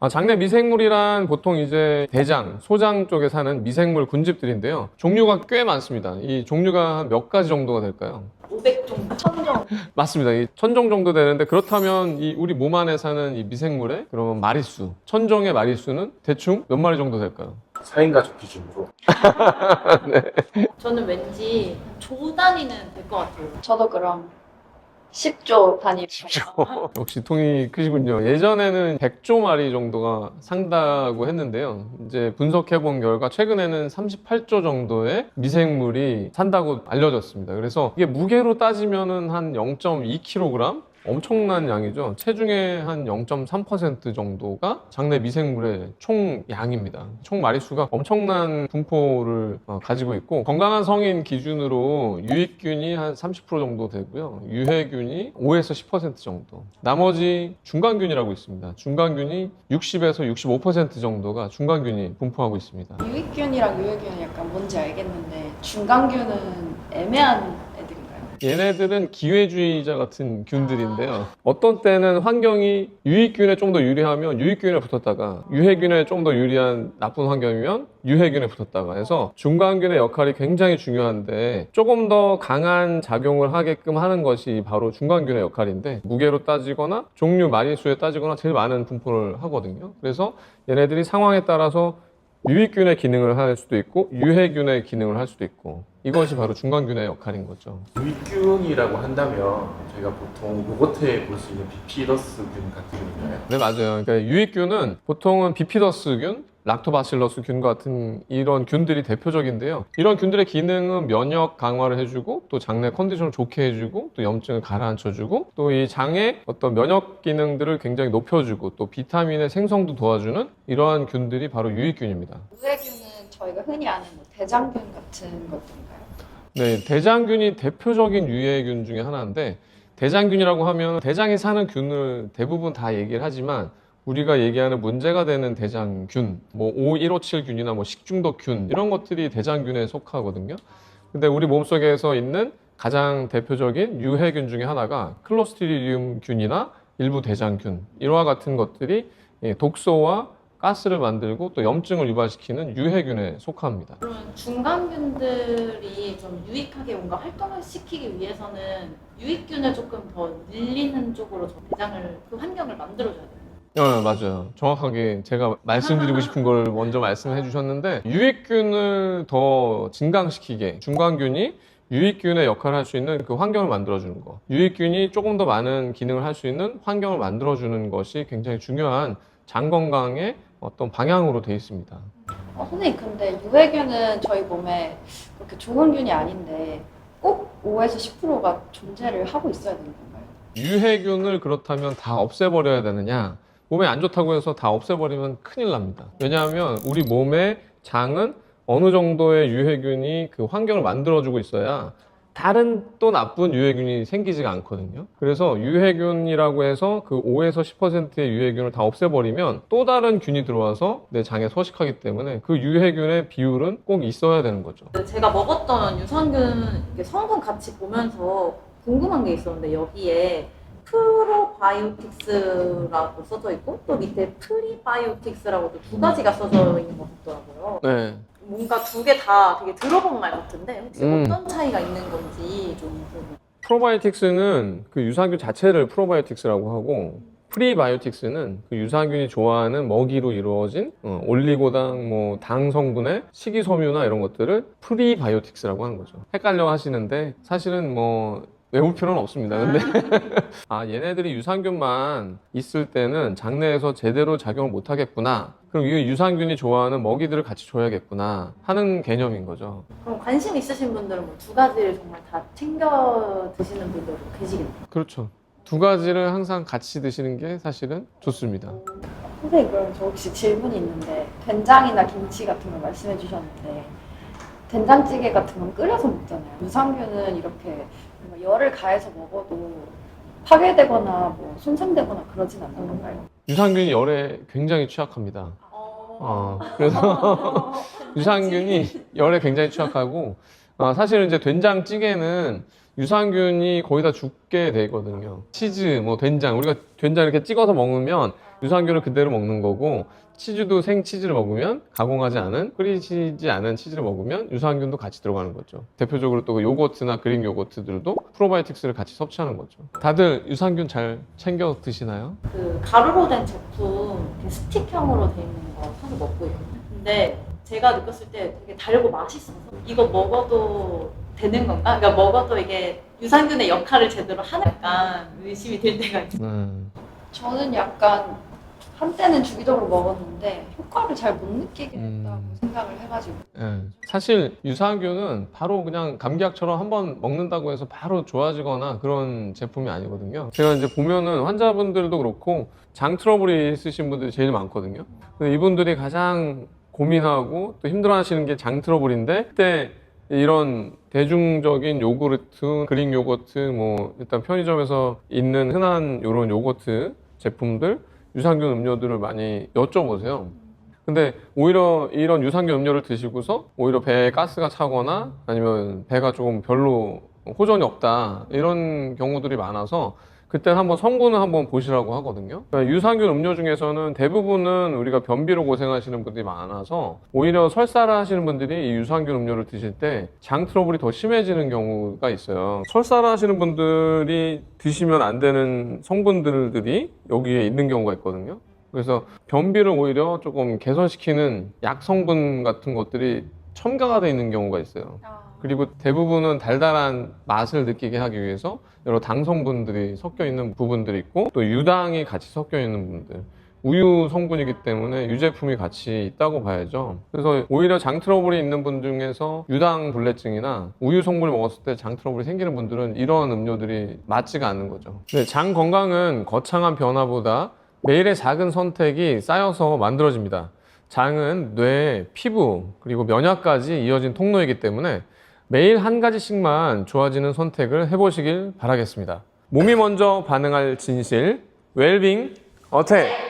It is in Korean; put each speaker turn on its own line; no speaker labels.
장내 미생물이란 보통 이제 대장, 소장 쪽에 사는 미생물 군집들인데요. 종류가 꽤 많습니다. 이 종류가 한 몇 가지 정도가 될까요?
500종, 1000종.
맞습니다. 이 1000종 정도 되는데 그렇다면 이 우리 몸 안에 사는 이 미생물의 그러면 마리수, 1000종의 마리수는 대충 몇 마리 정도 될까요?
4인 가족 기준으로
저는 왠지 조 단위는 될 것 같아요.
저도 그럼 10조 단위.
역시 통이 크시군요. 예전에는 100조 마리 정도가 산다고 했는데요. 이제 분석해본 결과 최근에는 38조 정도의 미생물이 산다고 알려졌습니다. 그래서 이게 무게로 따지면은 한 0.2kg? 엄청난 양이죠. 체중의 한 0.3% 정도가 장내 미생물의 총 양입니다. 총 마리수가 엄청난 분포를 가지고 있고, 건강한 성인 기준으로 유익균이 한 30% 정도 되고요. 유해균이 5에서 10% 정도. 나머지 중간균이라고 있습니다. 중간균이 60에서 65% 정도가 중간균이 분포하고 있습니다.
유익균이랑 유해균은 약간 뭔지 알겠는데 중간균은 애매한 애들인가요?
얘네들은 기회주의자 같은 균들인데요. 어떤 때는 환경이 유익균에 좀 더 유리하면 유익균에 붙었다가, 유해균에 좀 더 유리한 나쁜 환경이면 유해균에 붙었다가 해서 중간균의 역할이 굉장히 중요한데, 조금 더 강한 작용을 하게끔 하는 것이 바로 중간균의 역할인데, 무게로 따지거나 종류 마리수에 따지거나 제일 많은 분포를 하거든요. 그래서 얘네들이 상황에 따라서 유익균의 기능을 할 수도 있고 유해균의 기능을 할 수도 있고, 이것이 바로 중간균의 역할인 거죠.
유익균이라고 한다면 저희가 보통 요거트에 볼 수 있는 비피더스균 같은 균인가요?
네, 맞아요. 그러니까 유익균은 보통은 비피더스균, 락토바실러스균 같은 이런 균들이 대표적인데요. 이런 균들의 기능은 면역 강화를 해주고, 또 장내 컨디션을 좋게 해주고, 또 염증을 가라앉혀주고, 또 이 장의 어떤 면역 기능들을 굉장히 높여주고, 또 비타민의 생성도 도와주는 이러한 균들이 바로 유익균입니다.
유해균은 저희가 흔히 아는 뭐 대장균 같은 것들인가요?
네, 대장균이 대표적인 유해균 중에 하나인데, 대장균이라고 하면 대장에 사는 균을 대부분 다 얘기를 하지만, 우리가 얘기하는 문제가 되는 대장균, 뭐 O157균이나 뭐 식중독균, 이런 것들이 대장균에 속하거든요. 근데 우리 몸속에서 있는 가장 대표적인 유해균 중에 하나가 클로스트리디움균이나 일부 대장균, 이와 같은 것들이 독소와 가스를 만들고 또 염증을 유발시키는 유해균에 속합니다.
그러면 중간균들이 좀 유익하게 뭔가 활동을 시키기 위해서는 유익균을 조금 더 늘리는 쪽으로 저 대장을, 그 환경을 만들어줘야 돼요.
맞아요. 정확하게 제가 말씀드리고 싶은 걸 먼저 말씀해 주셨는데, 유익균을 더 증강시키게 중간균이 유익균의 역할을 할 수 있는 그 환경을 만들어주는 거, 유익균이 조금 더 많은 기능을 할 수 있는 환경을 만들어주는 것이 굉장히 중요한 장 건강의 어떤 방향으로 되어 있습니다.
선생님, 근데 유해균은 저희 몸에 그렇게 좋은 균이 아닌데 꼭 5에서 10%가 존재를 하고 있어야 되는 건가요?
유해균을 그렇다면 다 없애버려야 되느냐? 몸에 안 좋다고 해서 다 없애버리면 큰일 납니다. 왜냐하면 우리 몸의 장은 어느 정도의 유해균이 그 환경을 만들어주고 있어야 다른 또 나쁜 유해균이 생기지가 않거든요. 그래서 유해균이라고 해서 그 5에서 10%의 유해균을 다 없애버리면 또 다른 균이 들어와서 내 장에 서식하기 때문에 그 유해균의 비율은 꼭 있어야 되는 거죠.
제가 먹었던 유산균 이렇게 성분 같이 보면서 궁금한 게 있었는데, 여기에 프로바이오틱스라고 써져 있고 또 밑에 프리바이오틱스라고도 두 가지가 써져 있는 것 같더라고요.
네.
뭔가 두 개 다 되게 들어본 말 같은데 혹시 어떤 차이가 있는 건지 좀 궁금해요.
프로바이오틱스는 그 유산균 자체를 프로바이오틱스라고 하고, 프리바이오틱스는 그 유산균이 좋아하는 먹이로 이루어진 올리고당, 뭐 당 성분의 식이섬유나 이런 것들을 프리바이오틱스라고 하는 거죠. 헷갈려 하시는데 사실은 뭐 외울 필요는 없습니다. 근데 얘네들이 유산균만 있을 때는 장내에서 제대로 작용을 못 하겠구나, 그럼 이 유산균이 좋아하는 먹이들을 같이 줘야겠구나 하는 개념인 거죠.
그럼 관심 있으신 분들은 뭐 두 가지를 정말 다 챙겨 드시는 분들도 계시겠네요.
그렇죠. 두 가지를 항상 같이 드시는 게 사실은 좋습니다.
선생님, 그럼 저 혹시 질문이 있는데, 된장이나 김치 같은 거 말씀해 주셨는데 된장찌개 같은 건 끓여서 먹잖아요. 유산균은 이렇게 뭔가 열을 가해서 먹어도 파괴되거나 뭐 손상되거나 그러진 않는 건가요?
유산균이 열에 굉장히 취약합니다. 그래서 유산균이 열에 굉장히 취약하고, 사실은 이제 된장찌개는 유산균이 거의 다 죽게 되거든요. 치즈, 뭐 된장, 우리가 된장 이렇게 찍어서 먹으면 유산균을 그대로 먹는 거고 치즈도 생치즈를 먹으면 가공하지 않은 끓이지 않은 치즈를 먹으면 유산균도 같이 들어가는 거죠. 대표적으로 또 요거트나 그릭 요거트들도 프로바이오틱스를 같이 섭취하는 거죠. 다들 유산균 잘 챙겨 드시나요?
그 가루로 된 제품 이렇게 스틱형으로 돼 있는 거 사서 먹고 있거든요. 근데 제가 느꼈을 때 되게 달고 맛있어서 이거 먹어도 되는 건가? 그러니까 먹어도 이게 유산균의 역할을 제대로 하니까 의심이 들 때가 있어요.
저는 약간 한때는 주기적으로 먹었는데 효과를 잘 못 느끼겠다고 생각을 해가지고.
사실 유산균은 바로 그냥 감기약처럼 한번 먹는다고 해서 바로 좋아지거나 그런 제품이 아니거든요. 제가 이제 보면은 환자분들도 그렇고 장 트러블이 있으신 분들이 제일 많거든요. 근데 이분들이 가장 고민하고 또 힘들어하시는 게 장 트러블인데 그때 이런 대중적인 요구르트, 그릭 요거트, 뭐 일단 편의점에서 있는 흔한 이런 요거트 제품들, 유산균 음료들을 많이 여쭤보세요. 근데 오히려 이런 유산균 음료를 드시고서 오히려 배에 가스가 차거나 아니면 배가 조금 별로 호전이 없다 이런 경우들이 많아서 그때는 한번 성분을 한번 보시라고 하거든요. 그러니까 유산균 음료 중에서는 대부분은 우리가 변비로 고생하시는 분들이 많아서 오히려 설사를 하시는 분들이 이 유산균 음료를 드실 때 장 트러블이 더 심해지는 경우가 있어요. 설사를 하시는 분들이 드시면 안 되는 성분들이 여기에 있는 경우가 있거든요. 그래서 변비를 오히려 조금 개선시키는 약 성분 같은 것들이 첨가가 되어 있는 경우가 있어요. 그리고 대부분은 달달한 맛을 느끼게 하기 위해서 여러 당 성분들이 섞여 있는 부분들이 있고 또 유당이 같이 섞여 있는 부분들, 우유 성분이기 때문에 유제품이 같이 있다고 봐야죠. 그래서 오히려 장 트러블이 있는 분 중에서 유당 불내증이나 우유 성분을 먹었을 때 장 트러블이 생기는 분들은 이런 음료들이 맞지가 않는 거죠. 근데 장 건강은 거창한 변화보다 매일의 작은 선택이 쌓여서 만들어집니다. 장은 뇌, 피부, 그리고 면역까지 이어진 통로이기 때문에 매일 한 가지씩만 좋아지는 선택을 해보시길 바라겠습니다. 몸이 먼저 반응할 진실, 웰빙 어택!